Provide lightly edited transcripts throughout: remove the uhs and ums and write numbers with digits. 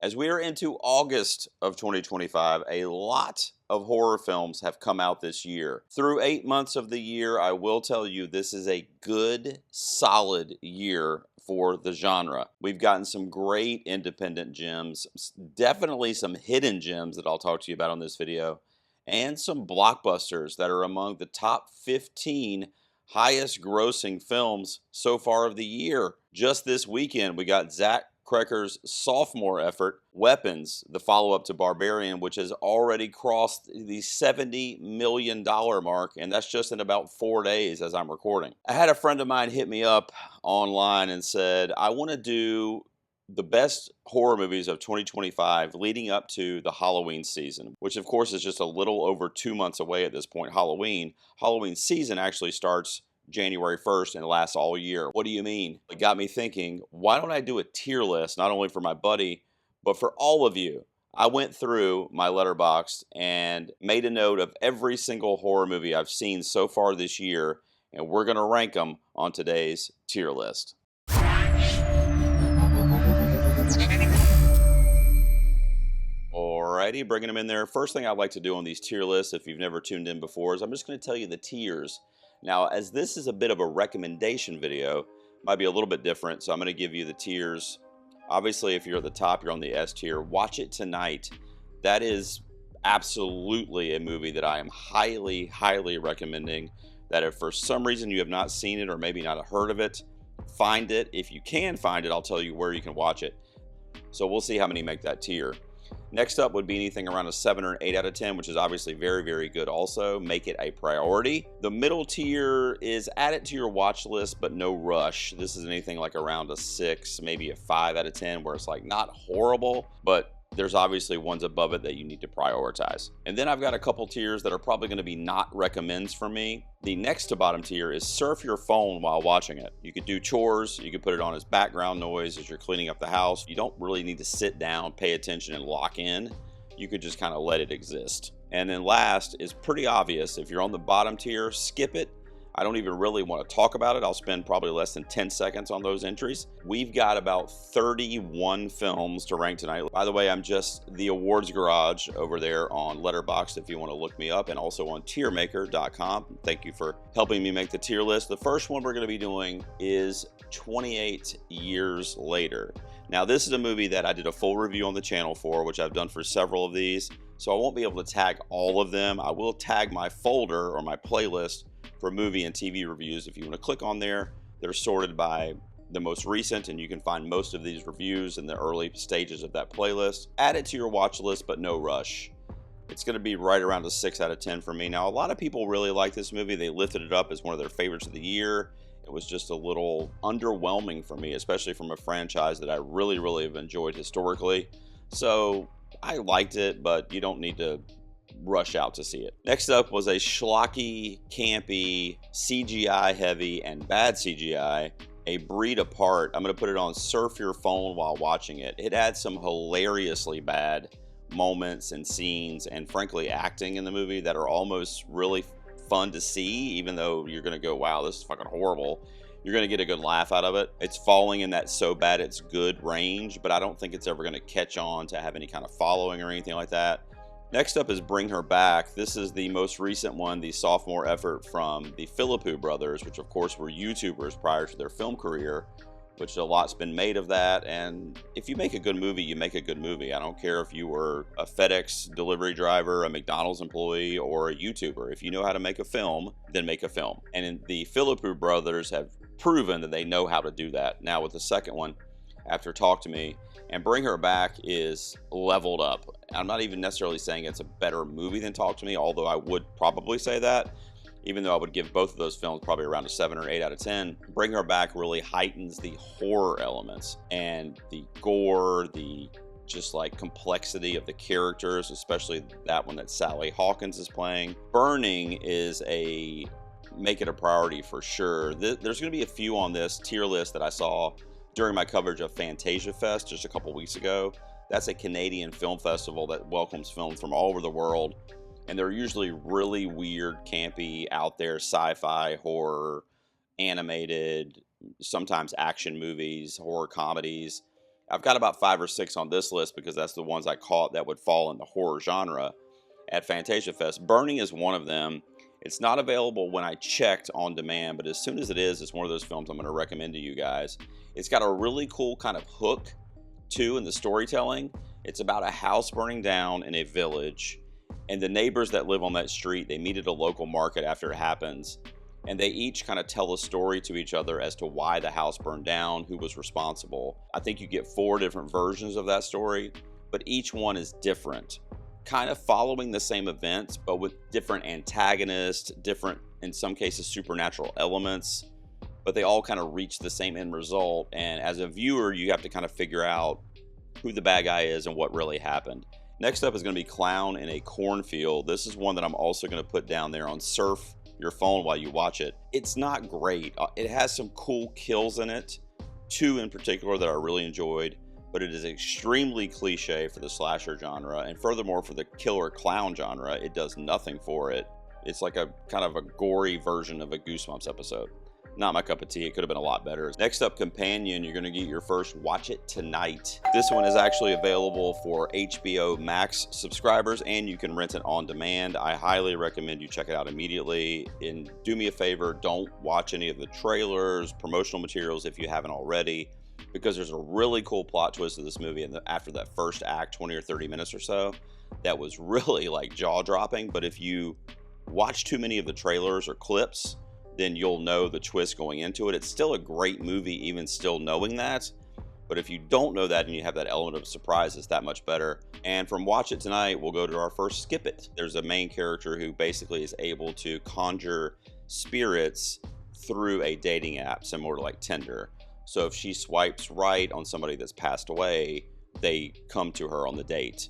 As we are into August of 2025, a lot of horror films have come out this year. Through 8 months of the year, I will tell you this is a good, solid year for the genre. We've gotten some great independent gems, definitely some hidden gems that I'll talk to you about on this video, and some blockbusters that are among the top 15 highest grossing films so far of the year. Just this weekend, we got Zach Crecker's sophomore effort, Weapons, the follow up to Barbarian, which has already crossed the $70 million mark, and that's just in about 4 days as I'm recording. I had a friend of mine hit me up online and said, I want to do the best horror movies of 2025 leading up to the Halloween season, which of course is just a little over 2 months away at this point. Halloween season actually starts January 1st and lasts all year. What do you mean? It got me thinking, why don't I do a tier list, not only for my buddy, but for all of you? I went through my letterbox and made a note of every single horror movie I've seen so far this year, and we're going to rank them on today's tier list. Alrighty, bringing them in there. First thing I'd like to do on these tier lists, if you've never tuned in before, is I'm just going to tell you the tiers. Now, as this is a bit of a recommendation video, might be a little bit different, so I'm going to give you the tiers. Obviously, if you're at the top, you're on the S tier. Watch It Tonight. That is absolutely a movie that I am highly, highly recommending. That if for some reason you have not seen it or maybe not heard of it, find it. If you can find it, I'll tell you where you can watch it. So we'll see how many make that tier. Next up would be anything around a 7 or 8 out of 10, which is obviously very, very good also. Make it a priority. The middle tier is add it to your watch list, but no rush. This is anything like around a 6, maybe a 5 out of 10, where it's like not horrible, but there's obviously ones above it that you need to prioritize. And then I've got a couple tiers that are probably going to be not recommends for me. The next to bottom tier is surf your phone while watching it. You could do chores, you could put it on as background noise as you're cleaning up the house. You don't really need to sit down, pay attention, and lock in. You could just kind of let it exist. And then last is pretty obvious. If you're on the bottom tier, skip it. I don't even really want to talk about it. I'll spend probably less than 10 seconds on those entries. We've got about 31 films to rank tonight. By the way, I'm just the Awards Garage over there on Letterboxd if you want to look me up, and also on tiermaker.com. Thank you for helping me make the tier list. The first one we're going to be doing is 28 Years Later. Now, this is a movie that I did a full review on the channel for, which I've done for several of these, so I won't be able to tag all of them. I will tag my folder or my playlist for movie and TV reviews. If you want to click on there, they're sorted by the most recent, and you can find most of these reviews in the early stages of that playlist. Add it to your watch list, but no rush. It's going to be right around a 6 out of 10 for me. Now, a lot of people really like this movie. They lifted it up as one of their favorites of the year. It was just a little underwhelming for me, especially from a franchise that I really, really have enjoyed historically. So I liked it, but you don't need to rush out to see it. Next up was a schlocky, campy, CGI heavy, and bad CGI, A Breed Apart. I'm going to put it on surf your phone while watching it. It had some hilariously bad moments and scenes and frankly acting in the movie that are almost really fun to see, even though you're going to go, wow, this is fucking horrible. You're going to get a good laugh out of it. It's falling in that so bad it's good range, but I don't think it's ever going to catch on to have any kind of following or anything like that. Next up is Bring Her Back. This is the most recent one, the sophomore effort from the Philippou brothers, which of course were YouTubers prior to their film career, which a lot's been made of that. And if you make a good movie, you make a good movie. I don't care if you were a FedEx delivery driver, a McDonald's employee, or a YouTuber. If you know how to make a film, then make a film. And the Philippou brothers have proven that they know how to do that. Now with the second one, after Talk to Me, and Bring Her Back is leveled up. I'm not even necessarily saying it's a better movie than Talk to Me, although I would probably say that, even though I would give both of those films probably around a 7 or 8 out of 10. Bring Her Back really heightens the horror elements and the gore, the just like complexity of the characters, especially that one that Sally Hawkins is playing. Burning is a make it a priority for sure. There's going to be a few on this tier list that I saw during my coverage of Fantasia Fest just a couple weeks ago. That's a Canadian film festival that welcomes films from all over the world, and they're usually really weird, campy, out there sci-fi, horror, animated, sometimes action movies, horror comedies. I've got about 5 or 6 on this list because that's the ones I caught that would fall in the horror genre at Fantasia Fest. Burning is one of them. It's not available when I checked on demand, but as soon as it is, it's one of those films I'm going to recommend to you guys. It's got a really cool kind of hook, too, in the storytelling. It's about a house burning down in a village, and the neighbors that live on that street, they meet at a local market after it happens, and they each kind of tell a story to each other as to why the house burned down, who was responsible. I think you get 4 different versions of that story, but each one is different, kind of following the same events, but with different antagonists, different, in some cases, supernatural elements, but they all kind of reach the same end result. And as a viewer, you have to kind of figure out who the bad guy is and what really happened. Next up is going to be Clown in a Cornfield. This is one that I'm also going to put down there on Surf your phone while you watch it. It's not great. It has some cool kills in it, 2 in particular that I really enjoyed, but it is extremely cliche for the slasher genre, and furthermore for the killer clown genre, it does nothing for it. It's like a kind of a gory version of a Goosebumps episode. Not my cup of tea. It could have been a lot better. Next up, Companion. You're going to get your first Watch It Tonight. This one is actually available for HBO Max subscribers, and you can rent it on demand. I highly recommend you check it out immediately. And do me a favor, don't watch any of the trailers, promotional materials if you haven't already, because there's a really cool plot twist of this movie after that first act, 20 or 30 minutes or so, that was really like jaw-dropping. But if you watch too many of the trailers or clips, then you'll know the twist going into it. It's still a great movie, even still knowing that. But if you don't know that and you have that element of surprise, it's that much better. And from Watch It Tonight, we'll go to our first Skip It. There's a main character who basically is able to conjure spirits through a dating app, similar to like Tinder. So if she swipes right on somebody that's passed away, they come to her on the date.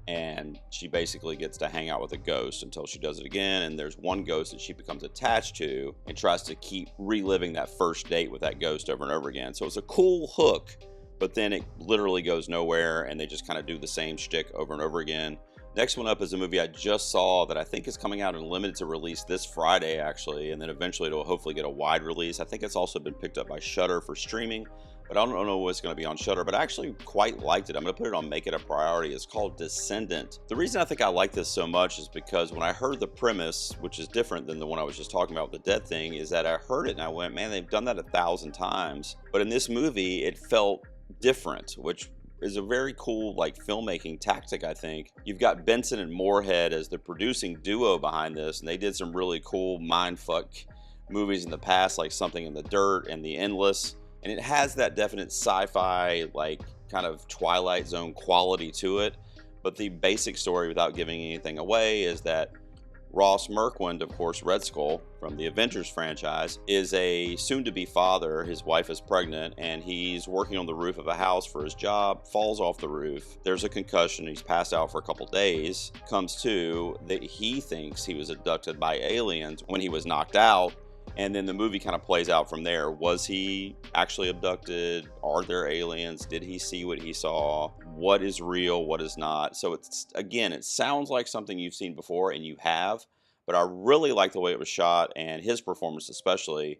And she basically gets to hang out with a ghost until she does it again. And there's one ghost that she becomes attached to and tries to keep reliving that first date with that ghost over and over again. So it's a cool hook, but then it literally goes nowhere and they just kind of do the same shtick over and over again. Next one up is a movie I just saw that I think is coming out in limited to release this Friday, actually, and then eventually it'll hopefully get a wide release. I think it's also been picked up by Shudder for streaming, but I don't know what's going to be on Shudder, but I actually quite liked it. I'm going to put it on Make It a Priority. It's called Descendant. The reason I think I like this so much is because when I heard the premise, which is different than the one I was just talking about, the dead thing, is that I heard it and I went, man, they've done that 1,000 times. But in this movie, it felt different, which is a very cool like filmmaking tactic, I think. You've got Benson and Moorhead as the producing duo behind this, and they did some really cool mindfuck movies in the past, like Something in the Dirt and The Endless. And it has that definite sci-fi, like kind of Twilight Zone quality to it. But the basic story, without giving anything away, is that Ross Merkwind, of course, Red Skull from the Avengers franchise, is a soon-to-be father. His wife is pregnant, and he's working on the roof of a house for his job, falls off the roof. There's a concussion. He's passed out for a couple days. Comes to that he thinks he was abducted by aliens when he was knocked out. And then the movie kind of plays out from there. Was he actually abducted? Are there aliens? Did he see what he saw? What is real? What is not? So it's, again, it sounds like something you've seen before, and you have, but I really like the way it was shot, and his performance especially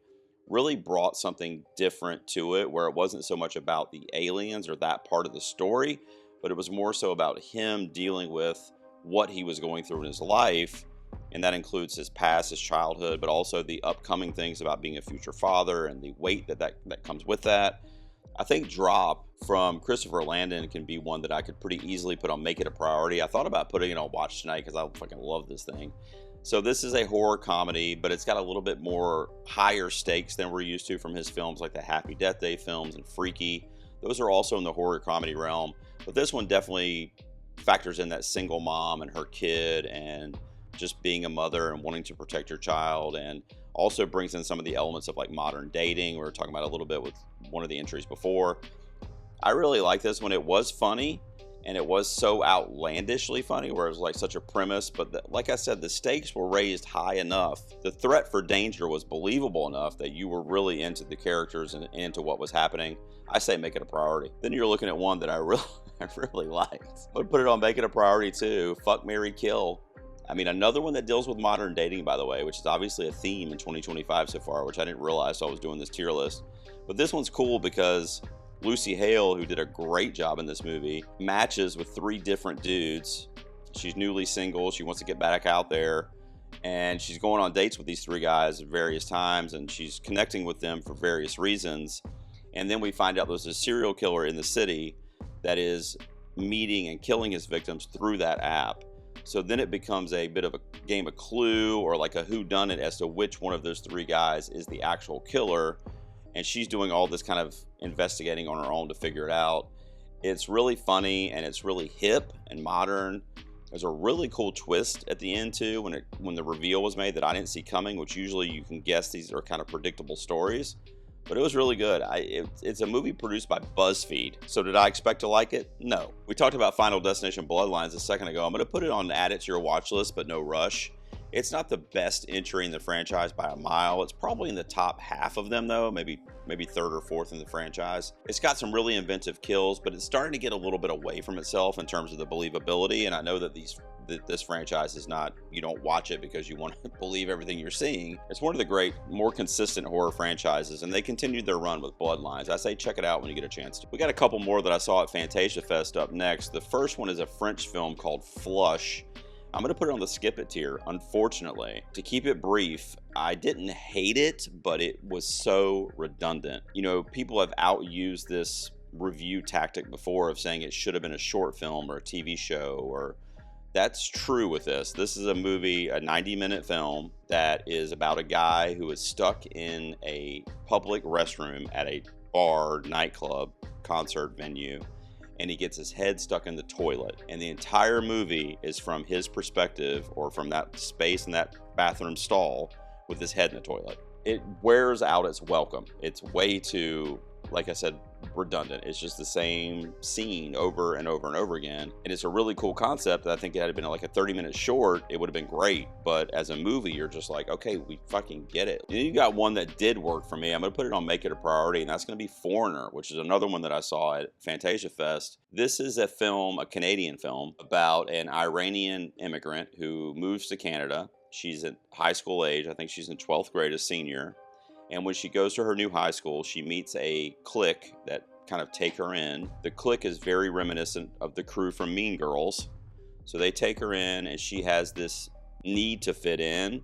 really brought something different to it, where it wasn't so much about the aliens or that part of the story, but it was more so about him dealing with what he was going through in his life. And that includes his past, his childhood, but also the upcoming things about being a future father and the weight that comes with that. I think Drop from Christopher Landon can be one that I could pretty easily put on Make It a Priority. I thought about putting it on Watch Tonight because I fucking love this thing. So this is a horror comedy, but it's got a little bit more higher stakes than we're used to from his films, like the Happy Death Day films and Freaky. Those are also in the horror comedy realm. But this one definitely factors in that single mom and her kid and just being a mother and wanting to protect your child, and also brings in some of the elements of like modern dating. We were talking about a little bit with one of the entries before. I really like this one. It was funny, and it was so outlandishly funny, where it was like such a premise, but like I said, the stakes were raised high enough. The threat for danger was believable enough that you were really into the characters and into what was happening. I say Make It a Priority. Then you're looking at one that I really liked. I would put it on Make It a Priority too. Fuck, Marry, Kill. I mean, another one that deals with modern dating, by the way, which is obviously a theme in 2025 so far, which I didn't realize, so I was doing this tier list. But this one's cool because Lucy Hale, who did a great job in this movie, matches with 3 different dudes. She's newly single. She wants to get back out there. And she's going on dates with these 3 guys at various times. And she's connecting with them for various reasons. And then we find out there's a serial killer in the city that is meeting and killing his victims through that app. So then it becomes a bit of a game of Clue, or like a whodunit as to which one of those 3 guys is the actual killer. And she's doing all this kind of investigating on her own to figure it out. It's really funny, and it's really hip and modern. There's a really cool twist at the end too, when the reveal was made that I didn't see coming, which usually you can guess these are kind of predictable stories. But it was really good. It's a movie produced by BuzzFeed. So did I expect to like it? No. We talked about Final Destination Bloodlines a second ago. I'm going to put it on, add it to your watch list, but no rush. It's not the best entry in the franchise by a mile. It's probably in the top half of them, though, maybe 3rd or 4th in the franchise. It's got some really inventive kills, but it's starting to get a little bit away from itself in terms of the believability. And I know that this franchise is not, you don't watch it because you want to believe everything you're seeing. It's one of the great, more consistent horror franchises, and they continued their run with Bloodlines. I say check it out when you get a chance to. We got a couple more that I saw at Fantasia Fest up next. The first one is a French film called Flush. I'm going to put it on the skip it tier, unfortunately. To keep it brief, I didn't hate it, but it was so redundant. You know, people have outused this review tactic before of saying it should have been a short film or a TV show, or that's true with this. This is a movie, a 90-minute film that is about a guy who is stuck in a public restroom at a bar, nightclub, concert venue, and he gets his head stuck in the toilet. And the entire movie is from his perspective, or from that space in that bathroom stall with his head in the toilet. It wears out its welcome. It's way too, like I said, redundant. It's just the same scene over and over and over again. And it's a really cool concept that I think it had been like a 30-minute short, it would have been great. But as a movie, you're just like, okay, we fucking get it. And then you got one that did work for me. I'm going to put it on Make It a Priority, and that's going to be Foreigner, which is another one that I saw at Fantasia Fest. This is a film, a Canadian film, about an Iranian immigrant who moves to Canada. She's at high school age. I think she's in 12th grade, a senior. And when she goes to her new high school, she meets a clique that kind of take her in. The clique is very reminiscent of the crew from Mean Girls. So they take her in, and she has this need to fit in.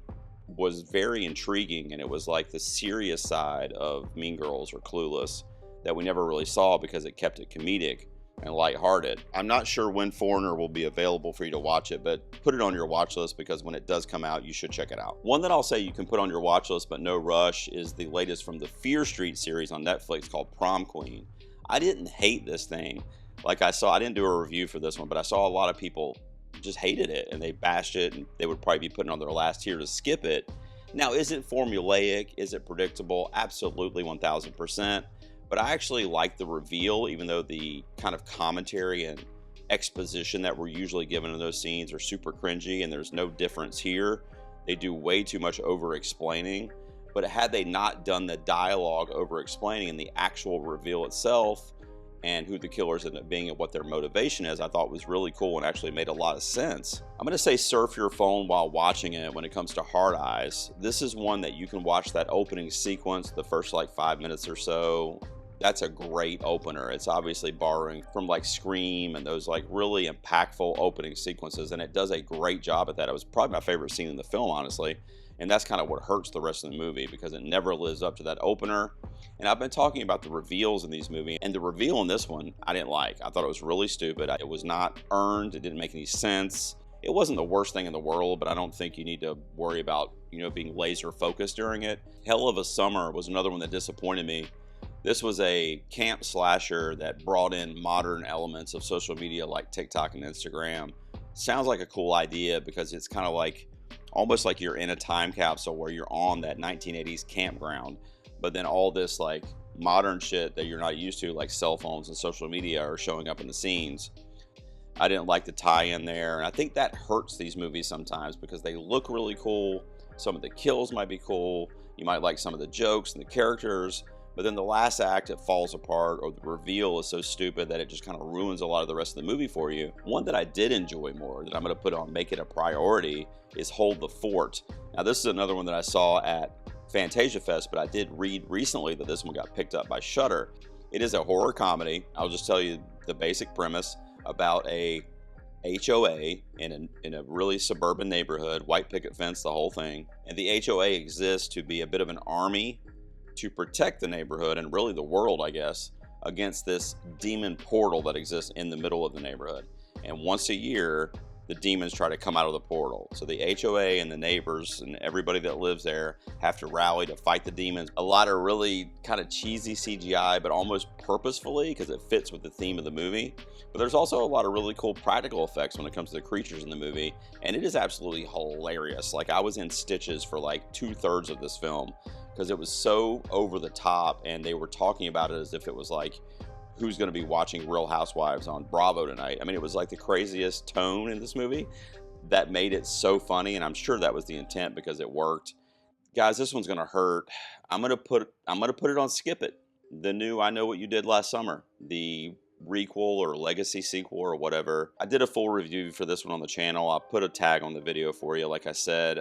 Was very intriguing, and it was like the serious side of Mean Girls or Clueless that we never really saw because it kept it comedic and lighthearted. I'm not sure when Foreigner will be available for you to watch it, but put it on your watch list because when it does come out, you should check it out. One that I'll say you can put on your watch list, but no rush, is the latest from the Fear Street series on Netflix called Prom Queen. I didn't hate this thing. Like I didn't do a review for this one, but I saw a lot of people just hated it and they bashed it, and they would probably be putting on their last tier to skip it. Now, is it formulaic? Is it predictable? Absolutely, 1000%. But I actually like the reveal, even though the kind of commentary and exposition that we're usually given in those scenes are super cringy, and there's no difference here. They do way too much over-explaining. But had they not done the dialogue over-explaining and the actual reveal itself and who the killers end up being and what their motivation is, I thought was really cool and actually made a lot of sense. I'm going to say surf your phone while watching it when it comes to Hard Eyes. This is one that you can watch that opening sequence, the first like 5 minutes or so. That's a great opener. It's obviously borrowing from like Scream and those like really impactful opening sequences, and it does a great job at that. It was probably my favorite scene in the film, honestly, and that's kind of what hurts the rest of the movie because it never lives up to that opener. And I've been talking about the reveals in these movies, and the reveal in this one I didn't like. I thought it was really stupid. It was not earned. It didn't make any sense. It wasn't the worst thing in the world, but I don't think you need to worry about, being laser focused during it. Hell of a Summer was another one that disappointed me. This was a camp slasher that brought in modern elements of social media like TikTok and Instagram. Sounds like a cool idea because it's kind of like, almost like you're in a time capsule where you're on that 1980s campground, but then all this like modern shit that you're not used to, like cell phones and social media, are showing up in the scenes. I didn't like the tie-in there, and I think that hurts these movies sometimes because they look really cool. Some of the kills might be cool. You might like some of the jokes and the characters, but then the last act, it falls apart, or the reveal is so stupid that it just kind of ruins a lot of the rest of the movie for you. One that I did enjoy more, that I'm going to put on Make It a Priority, is Hold the Fort. Now, this is another one that I saw at Fantasia Fest, but I did read recently that this one got picked up by Shudder. It is a horror comedy. I'll just tell you the basic premise about a HOA in a really suburban neighborhood, white picket fence, the whole thing. And the HOA exists to be a bit of an army to protect the neighborhood and really the world, I guess, against this demon portal that exists in the middle of the neighborhood. And once a year, the demons try to come out of the portal. So the HOA and the neighbors and everybody that lives there have to rally to fight the demons. A lot of really kind of cheesy CGI, but almost purposefully because it fits with the theme of the movie. But there's also a lot of really cool practical effects when it comes to the creatures in the movie. And it is absolutely hilarious. Like, I was in stitches for like 2/3 of this film because it was so over the top, and they were talking about it as if it was like, who's going to be watching Real Housewives on Bravo tonight? I mean, it was like the craziest tone in this movie that made it so funny, and I'm sure that was the intent because it worked. Guys, this one's going to hurt. I'm going to put it on Skip It. The new I Know What You Did Last Summer, the requel or legacy sequel or whatever. I did a full review for this one on the channel. I'll put a tag on the video for you. Like I said,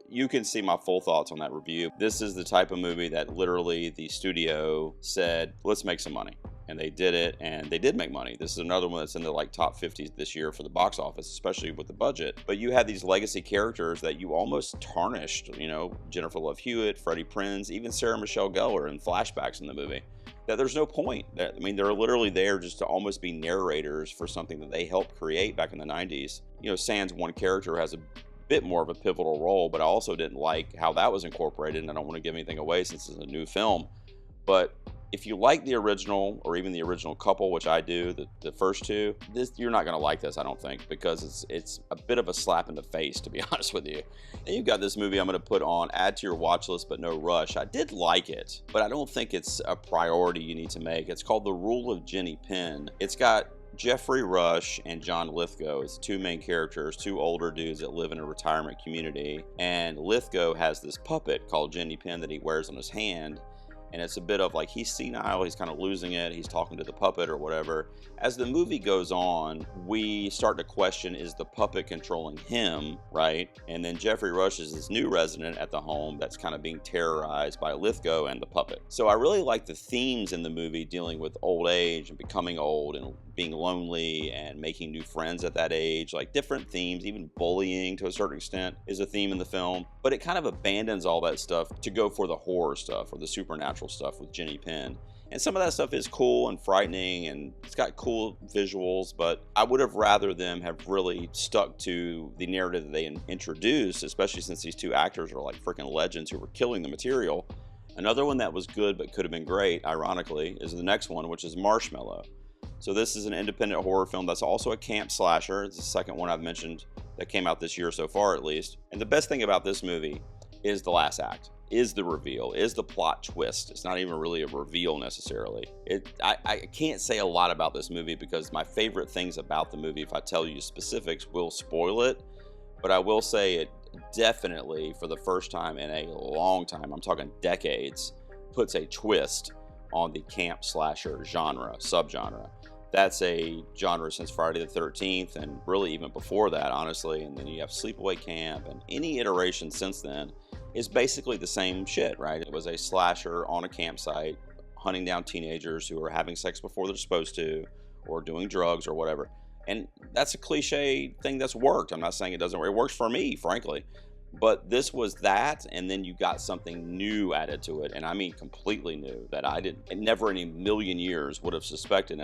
you can see my full thoughts on that review. This is the type of movie that literally the studio said, let's make some money. And they did it, and they did make money. This is another one that's in the like top 50s this year for the box office, especially with the budget. But you had these legacy characters that you almost tarnished, you know, Jennifer Love Hewitt, Freddie Prinze, even Sarah Michelle Gellar in flashbacks in the movie. That there's no point. I mean, they're literally there just to almost be narrators for something that they helped create back in the 90s. You know, sans one character has a bit more of a pivotal role, but I also didn't like how that was incorporated, and I don't want to give anything away since it's a new film. But if you like the original, or even the original couple, which I do, the first two, you're not going to like this, I don't think, because it's a bit of a slap in the face, to be honest with you. And you've got this movie I'm going to put on, add to your watch list, but no rush. I did like it, but I don't think it's a priority you need to make. It's called The Rule of Jenny Penn. It's got Jeffrey Rush and John Lithgow as two main characters, two older dudes that live in a retirement community. And Lithgow has this puppet called Jenny Penn that he wears on his hand. And it's a bit of like, he's senile, he's kind of losing it, he's talking to the puppet or whatever. As the movie goes on, we start to question, is the puppet controlling him, right? And then Jeffrey Rush is this new resident at the home that's kind of being terrorized by Lithgow and the puppet. So I really like the themes in the movie dealing with old age and becoming old and being lonely and making new friends at that age, like different themes. Even bullying to a certain extent is a theme in the film, but it kind of abandons all that stuff to go for the horror stuff or the supernatural stuff with Jenny Penn. And some of that stuff is cool and frightening, and it's got cool visuals, but I would have rather them have really stuck to the narrative that they introduced, especially since these two actors are like freaking legends who were killing the material. Another one that was good but could have been great, ironically, is the next one, which is Marshmallow. So this is an independent horror film that's also a camp slasher. It's the second one I've mentioned that came out this year so far, at least. And the best thing about this movie is the last act, is the reveal, is the plot twist. It's not even really a reveal necessarily. I can't say a lot about this movie because my favorite things about the movie, if I tell you specifics, will spoil it. But I will say it definitely, for the first time in a long time, I'm talking decades, puts a twist on the camp slasher genre, subgenre. That's a genre since Friday the 13th, and really even before that, honestly. And then you have Sleepaway Camp, and any iteration since then is basically the same shit, right? It was a slasher on a campsite, hunting down teenagers who are having sex before they're supposed to, or doing drugs or whatever. And that's a cliche thing that's worked. I'm not saying it doesn't work. It works for me, frankly. But this was that, and then you got something new added to it, and I mean completely new, that I never in a million years would have suspected.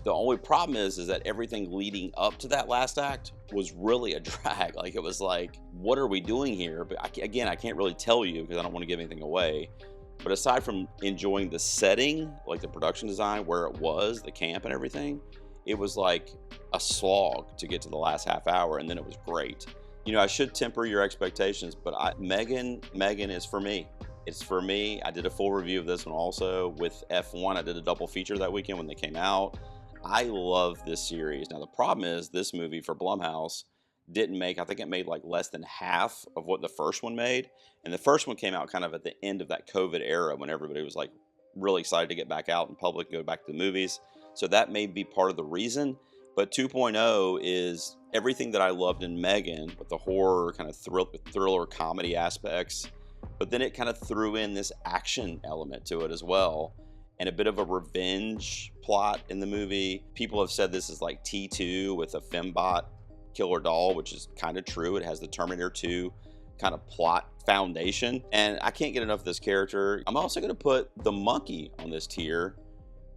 The only problem is that everything leading up to that last act was really a drag. Like, it was like, what are we doing here? But again, I can't really tell you because I don't want to give anything away. But aside from enjoying the setting, like the production design, where it was, the camp and everything, it was like a slog to get to the last half hour, and then it was great. You know, I should temper your expectations, but Megan is for me. It's for me. I did a full review of this one also with F1. I did a double feature that weekend when they came out. I love this series. Now, the problem is this movie for Blumhouse didn't make, I think it made like less than half of what the first one made. And the first one came out kind of at the end of that COVID era when everybody was like really excited to get back out in public and go back to the movies. So that may be part of the reason. But 2.0 is everything that I loved in Megan, with the horror, kind of thriller comedy aspects. But then it kind of threw in this action element to it as well. and a bit of a revenge plot in the movie. People have said this is like T2 with a fembot killer doll, which is kind of true. It has the Terminator 2 kind of plot foundation, and I can't get enough of this character. I'm also going to put the monkey on this tier,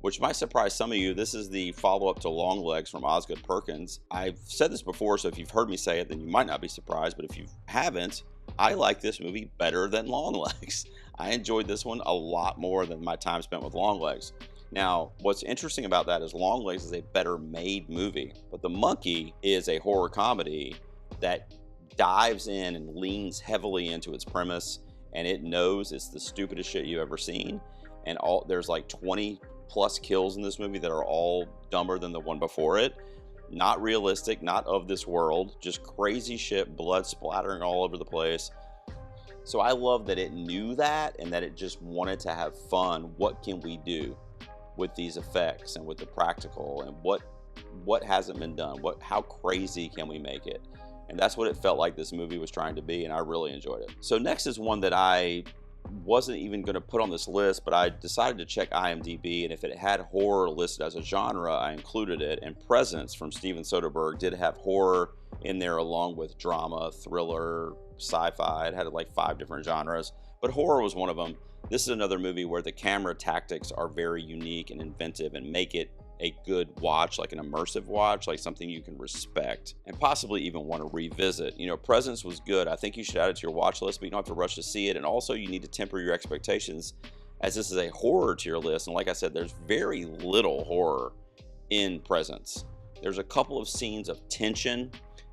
which might surprise some of you. This is the follow-up to Longlegs from Osgood Perkins. I've said this before, so if you've heard me say it, then you might not be surprised, but if you haven't, I like this movie better than Longlegs. I enjoyed this one a lot more than my time spent with Longlegs. Now, what's interesting about that is Longlegs is a better made movie, but The Monkey is a horror comedy that dives in and leans heavily into its premise, and it knows it's the stupidest shit you've ever seen. And there's like 20 plus kills in this movie that are all dumber than the one before it. Not realistic, not of this world, just crazy shit, blood splattering all over the place. So I love that it knew that and that it just wanted to have fun. What can we do with these effects and with the practical, and what hasn't been done? How crazy can we make it? And that's what it felt like this movie was trying to be, and I really enjoyed it. So next is one that I wasn't even going to put on this list, but I decided to check IMDb, and if it had horror listed as a genre, I included it. And Presence from Steven Soderbergh did have horror in there, along with drama, thriller, sci-fi. It had like 5 different genres, but horror was one of them. This is another movie where the camera tactics are very unique and inventive and make it a good watch, like an immersive watch, like something you can respect and possibly even want to revisit. You know, Presence was good. I think you should add it to your watch list, but you don't have to rush to see it. And also you need to temper your expectations, as this is a horror tier list. And like I said, there's very little horror in Presence. There's a couple of scenes of tension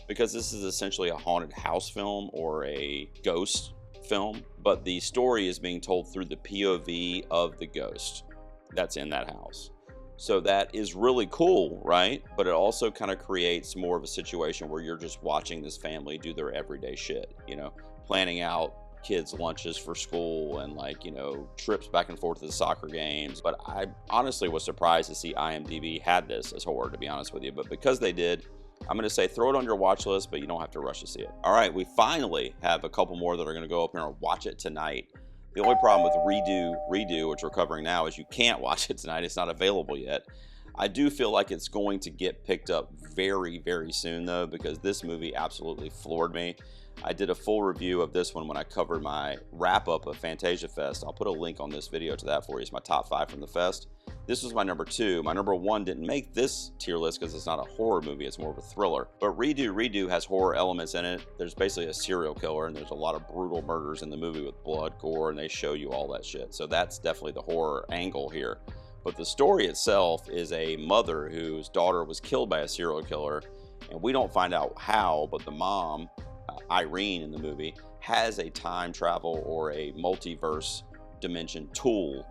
because this is essentially a haunted house film or a ghost film, but the story is being told through the POV of the ghost that's in that house. So that is really cool, right? But it also kind of creates more of a situation where you're just watching this family do their everyday shit, you know, planning out kids' lunches for school and, like, you know, trips back and forth to the soccer games. But I honestly was surprised to see IMDb had this as horror, to be honest with you. But because they did, I'm going to say throw it on your watch list, but you don't have to rush to see it. All right, we finally have a couple more that are going to go up here and watch it tonight. The only problem with Redo, which we're covering now, is you can't watch it tonight. It's not available yet. I do feel like it's going to get picked up very, very soon, though, because this movie absolutely floored me. I did a full review of this one when I covered my wrap-up of Fantasia Fest. I'll put a link on this video to that for you. It's my top 5 from the fest. This was my number 2. My number 1 didn't make this tier list because it's not a horror movie. It's more of a thriller. But Redo has horror elements in it. There's basically a serial killer, and there's a lot of brutal murders in the movie with blood, gore, and they show you all that shit. So that's definitely the horror angle here. But the story itself is a mother whose daughter was killed by a serial killer, and we don't find out how, but the mom, Irene in the movie, has a time travel or a multiverse dimension tool,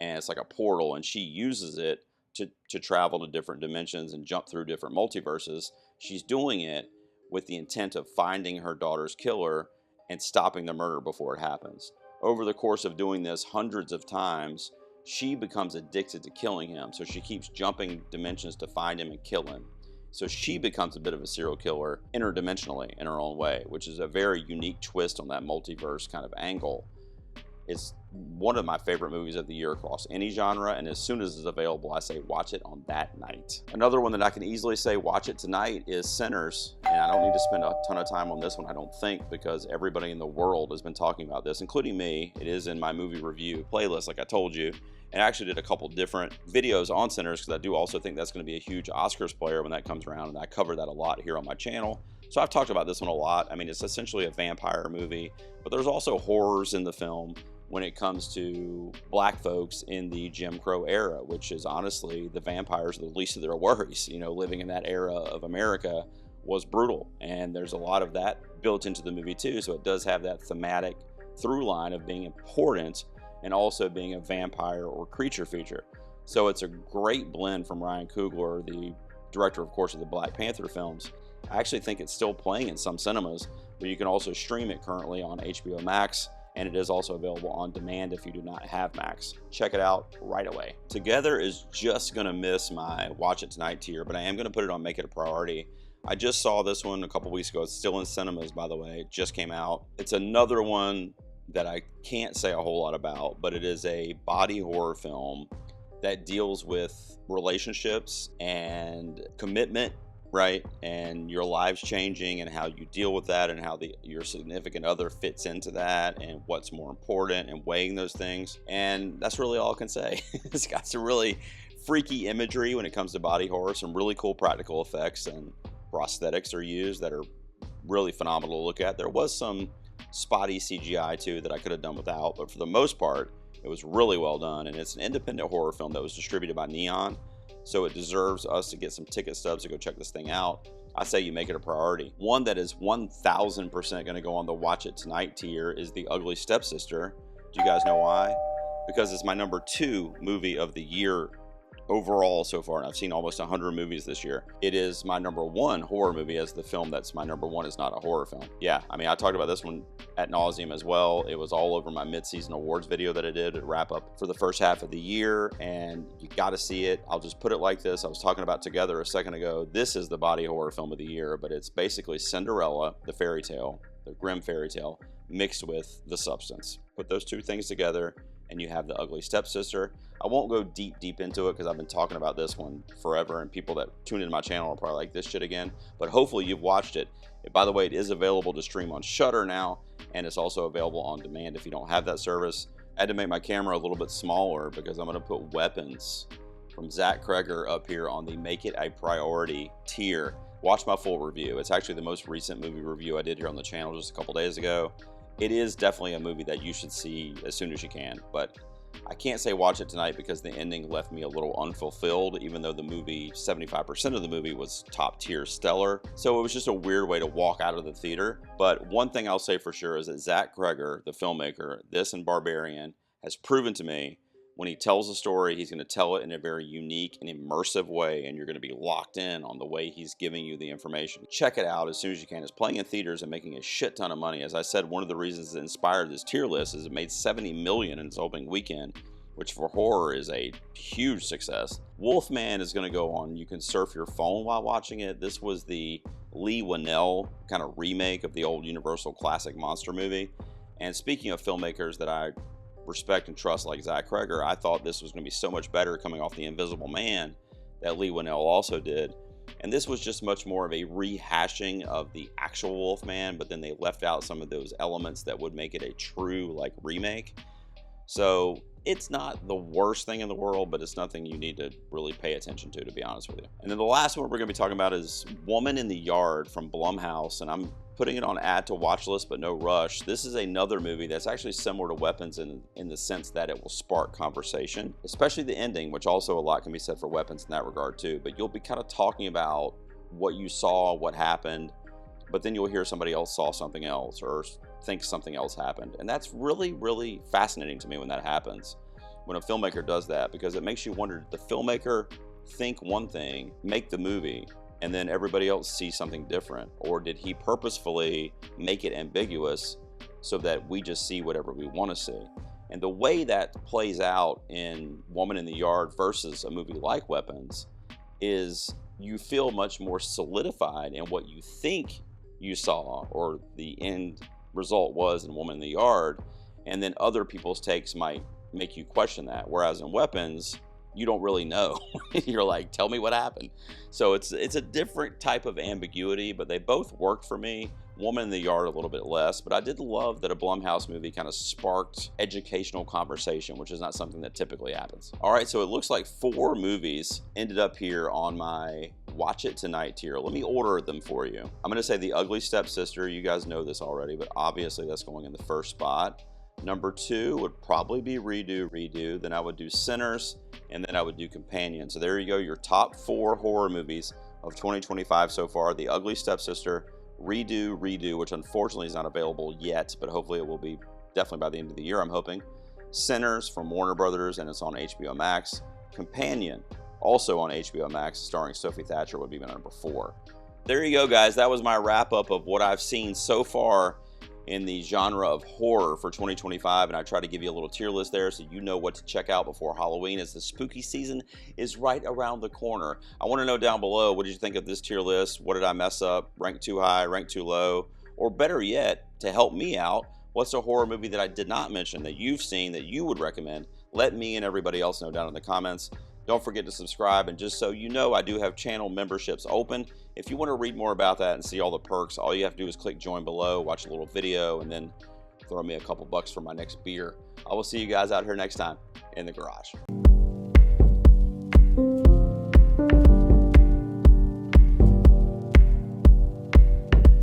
and it's like a portal, and she uses it to travel to different dimensions and jump through different multiverses. She's doing it with the intent of finding her daughter's killer and stopping the murder before it happens. Over the course of doing this hundreds of times, she becomes addicted to killing him, so she keeps jumping dimensions to find him and kill him. So she becomes a bit of a serial killer interdimensionally in her own way, which is a very unique twist on that multiverse kind of angle. It's one of my favorite movies of the year across any genre, and as soon as it's available, I say watch it on that night. Another one that I can easily say watch it tonight is Sinners, and I don't need to spend a ton of time on this one, I don't think, because everybody in the world has been talking about this, including me. It is in my movie review playlist, like I told you, and I actually did a couple different videos on Sinners because I do also think that's going to be a huge Oscars player when that comes around, and I cover that a lot here on my channel. So I've talked about this one a lot. I mean, it's essentially a vampire movie, but there's also horrors in the film when it comes to black folks in the Jim Crow era, which is honestly, the vampires are the least of their worries. You know, living in that era of America was brutal, and there's a lot of that built into the movie too. So it does have that thematic through line of being important and also being a vampire or creature feature. So it's a great blend from Ryan Coogler, the director, of course, of the Black Panther films. I actually think it's still playing in some cinemas, but you can also stream it currently on HBO Max, and it is also available on demand if you do not have Max. Check it out right away. Together is just gonna miss my Watch It Tonight tier, but I am gonna put it on Make It a Priority. I just saw this one a couple weeks ago. It's still in cinemas, by the way. It just came out. It's another one that I can't say a whole lot about, but it is a body horror film that deals with relationships and commitment, right? And your lives changing and how you deal with that and how your significant other fits into that and what's more important and weighing those things. And that's really all I can say. It's got some really freaky imagery when it comes to body horror, some really cool practical effects and prosthetics are used that are really phenomenal to look at. There was some spotty CGI too that I could have done without, but for the most part, it was really well done. And it's an independent horror film that was distributed by Neon, so it deserves us to get some ticket stubs to go check this thing out. I say you make it a priority. One that is 1000% going to go on the watch it tonight tier is The Ugly Stepsister. Do you guys know why? Because it's my number 2 movie of the year overall so far, and I've seen almost 100 movies this year. It is my number 1 horror movie, as the film that's my number 1 is not a horror film. Yeah, I mean, I talked about this one ad nauseum as well. It was all over my mid-season awards video that I did to wrap up for the first half of the year, and you got to see it. I'll just put it like this. I was talking about Together a second ago. This is the body horror film of the year, but it's basically Cinderella, the fairy tale, the grim fairy tale, mixed with The Substance. Put those two things together, and you have The Ugly Stepsister. I won't go deep into it because I've been talking about this one forever, and people that tune into my channel are probably like, this shit again. But hopefully you've watched it. By the way, it is available to stream on Shudder now, and it's also available on demand if you don't have that service. I had to make my camera a little bit smaller because I'm going to put Weapons from Zach Kreger up here on the Make It a Priority tier. Watch my full review. It's actually the most recent movie review I did here on the channel just a couple days ago. It is definitely a movie that you should see as soon as you can, but I can't say watch it tonight because the ending left me a little unfulfilled, even though the movie, 75% of the movie was top tier stellar. So it was just a weird way to walk out of the theater. But one thing I'll say for sure is that Zach Kreger, the filmmaker, this and Barbarian, has proven to me when he tells a story, he's going to tell it in a very unique and immersive way, and you're going to be locked in on the way he's giving you the information. Check it out as soon as you can. It's playing in theaters and making a shit ton of money. As I said, one of the reasons that inspired this tier list is it made $70 million in its opening weekend, which for horror is a huge success. Wolfman is going to go on. You can surf your phone while watching it. This was the Lee Winnell kind of remake of the old Universal classic monster movie. And speaking of filmmakers that I respect and trust like Zach Kreger, I thought this was going to be so much better coming off The Invisible Man that Lee Winnell also did. And this was just much more of a rehashing of the actual Wolfman, but then they left out some of those elements that would make it a true like remake. So it's not the worst thing in the world, but it's nothing you need to really pay attention to be honest with you. And then the last one we're going to be talking about is Woman in the Yard from Blumhouse, and I'm putting it on add to watch list, but no rush. This is another movie that's actually similar to Weapons in the sense that it will spark conversation, especially the ending, which also a lot can be said for Weapons in that regard too. But you'll be kind of talking about what you saw, what happened, but then you'll hear somebody else saw something else or think something else happened. And that's really, really fascinating to me when that happens, when a filmmaker does that, because it makes you wonder, did the filmmaker think one thing, make the movie, and then everybody else sees something different? Or did he purposefully make it ambiguous so that we just see whatever we want to see? And the way that plays out in Woman in the Yard versus a movie like Weapons is you feel much more solidified in what you think you saw or the end result was in Woman in the Yard, and then other people's takes might make you question that. Whereas in Weapons, you don't really know. You're like, tell me what happened. So it's a different type of ambiguity, but they both worked for me. Woman in the Yard a little bit less, but I did love that a Blumhouse movie kind of sparked educational conversation, which is not something that typically happens. All right, so it looks like 4 movies ended up here on my Watch It Tonight tier. Let me order them for you. I'm gonna say The Ugly Stepsister. You guys know this already, but obviously that's going in the first spot. Number 2 would probably be Redo. Then I would do Sinners, and then I would do Companion. So there you go, your top 4 horror movies of 2025 so far. The Ugly Stepsister, Redo, which unfortunately is not available yet, but hopefully it will be definitely by the end of the year, I'm hoping. Sinners from Warner Brothers, and it's on HBO Max. Companion, also on HBO Max, starring Sophie Thatcher, would be my number 4. There you go, guys. That was my wrap-up of what I've seen so far in the genre of horror for 2025, and I try to give you a little tier list there so you know what to check out before Halloween, as the spooky season is right around the corner. I want to know down below, what did you think of this tier list? What did I mess up? Rank too high, rank too low? Or better yet, to help me out, what's a horror movie that I did not mention that you've seen that you would recommend let me and everybody else know down in the comments. Don't forget to subscribe, and just so you know, I do have channel memberships open. If you want to read more about that and see all the perks, all you have to do is click join below, watch a little video, and then throw me a couple bucks for my next beer. I will see you guys out here next time in the garage.